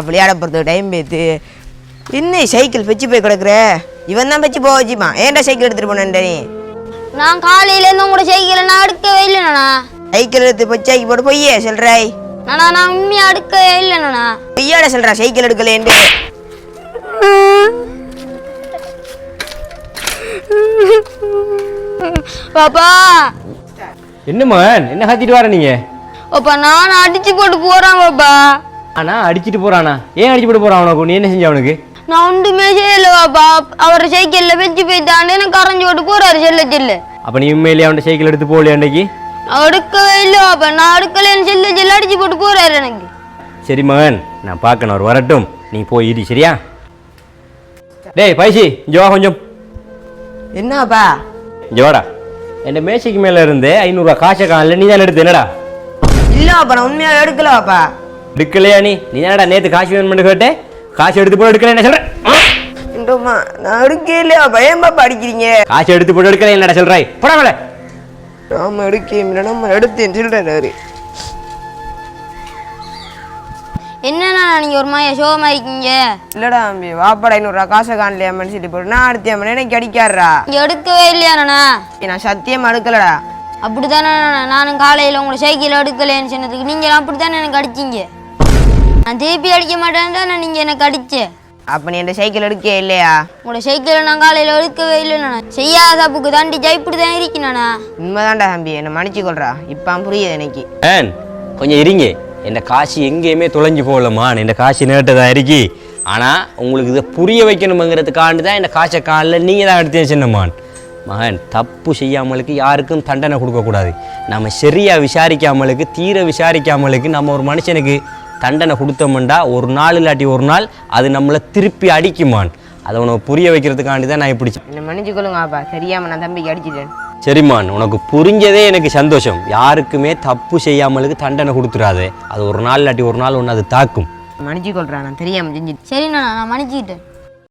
விளையாட போகிறது டைம் பேத்து இன்னும் சைக்கிள் வச்சு போய் கிடக்குற இவன் தான் வச்சு போக வச்சுமா ஏன்டா சைக்கிள் எடுத்துட்டு போனேன் நீ நான் காலையிலேருந்து உங்களோட சைக்கிளை நான் அடுக்கவே இல்லைண்ணா சைக்கிள் எடுத்து பொச்சாக்கி போட்டு பொய்யே சொல்றாய் நான் உண்மையாக அடுக்கவே இல்லைண்ணா பொய்யாட சொல்றா சைக்கிள் எடுக்கலேன்னு பாப்பா என்ன மகன் என்ன கத்திட்டு வர நீங்க பாப்பா நான் அடிச்சு போட்டு போறான் பாப்பா ஆனா அடிச்சிட்டு போறானா ஏன் அடிச்சு போட்டு போறான் அவனுக்கு நீ என்ன செஞ்ச அவனுக்கு நான் ஒன்றுமே செய்யல பாப்பா அவர் சைக்கிள்ல வச்சு போய்த்தாண்டு எனக்கு கரைஞ்சு போட்டு போறாரு செல்ல அப்ப நீ உண்மையிலேயே அவன் சைக்கிள் எடுத்து போகலையா அன்னைக்கு அடுக்கவே இல்லை பாப்பா நான் அடுக்கலன்னு செல்ல அடிச்சு போட்டு போறாரு எனக்கு சரி மகன் நான் பார்க்கணும் அவர் வரட்டும் நீ போய் இடி சரியா டேய் பைசி ஜோவா கொஞ்சம் என்னப்பா ஜோடா என் மேசைக்கு மேல இருந்து 500 ரூபா காசை காணல நீ தான் எடுத்து என்னடா இல்லப்பா நான் உண்மையாக எடுக்கலப்பா எடுக்கலையா நீ என்னடா நேற்று காசு வேணும்னு கேட்டேன் காசு எடுத்து போட்டு எடுக்கல என்ன சொல்றேன் நான் எடுக்கே இல்லையாப்பா ஏன் பாப்பா அடிக்கிறீங்க காசு எடுத்து போட்டு எடுக்கல என்னடா சொல்றாய் போடா மேல நாம எடுக்க நம்ம எடுத்தேன் சொல்றாரு என்னண்ணா நீங்க ஒரு மாயா சோகமா இருக்கீங்க இல்லடா தம்பி வாப்பாடா 500 ரூபா காசை காணலையாமன்னு சொல்லி போட்டு நான் அடுத்தேன் எனக்கு அடிக்காடுறா இங்க எடுக்கவே இல்லையாண்ணா நான் சத்தியமா எடுக்கலடா அப்படித்தானே நானும் காலையில் உங்களை சைக்கிள் எடுக்கலைன்னு சொன்னதுக்கு நீங்கள் அப்படித்தானே எனக்கு அடிச்சிங்க நான் திருப்பி அடிக்க மாட்டேன்னு தானே நீங்கள் எனக்கு அடிச்சேன் அப்ப நீ என் சைக்கிள் எடுக்கே இல்லையா உங்களோட சைக்கிளை நான் காலையில் எடுக்கவே இல்லைண்ணா செய்யாத தப்புக்கு தாண்டி இப்படி தான் இருக்கேண்ணா உண்மைதான்டா தம்பி என்னை மன்னிச்சு கொள்றா இப்போ புரியுது எனக்கு கொஞ்சம் இருங்க என் காசு எங்கேயுமே தொலைஞ்சு போகலம்மா என் காசு நேட்டதான் இருக்கி ஆனால் உங்களுக்கு இதை புரிய வைக்கணுங்கிறதுக்காண்டு தான் என் காசை காலில் நீங்கள் தான் எடுத்தேன் சின்னம்மான் மகன் தப்பு செய்யாமலுக்கு யாருக்கும் தண்டனை கொடுக்கக்கூடாது நம்ம சரியாக விசாரிக்காமலுக்கு தீர விசாரிக்காமலுக்கு நம்ம ஒரு மனுஷனுக்கு தண்டனை கொடுத்தோம்டா ஒரு நாள் இல்லாட்டி ஒரு நாள் அது நம்மளை திருப்பி அடிக்குமான் அதை உனக்கு புரிய வைக்கிறதுக்காண்டி தான் நான் இப்படி என்னை மன்னிச்சு கொள்ளுங்கப்பா தெரியாமல் நான் தம்பிக்கு அடிச்சிட்டேன் சரிம்மான் உனக்கு புரிஞ்சதே எனக்கு சந்தோஷம் யாருக்குமே தப்பு செய்யாமலுக்கு தண்டனை கொடுத்துடாது அது ஒரு நாள் இல்லாட்டி ஒரு நாள் ஒன்று அது தாக்கும் மன்னிச்சு கொள்றா நான் தெரியாமல் செஞ்சுட்டு சரிண்ணா நான் மன்னிச்சுக்கிட்டேன்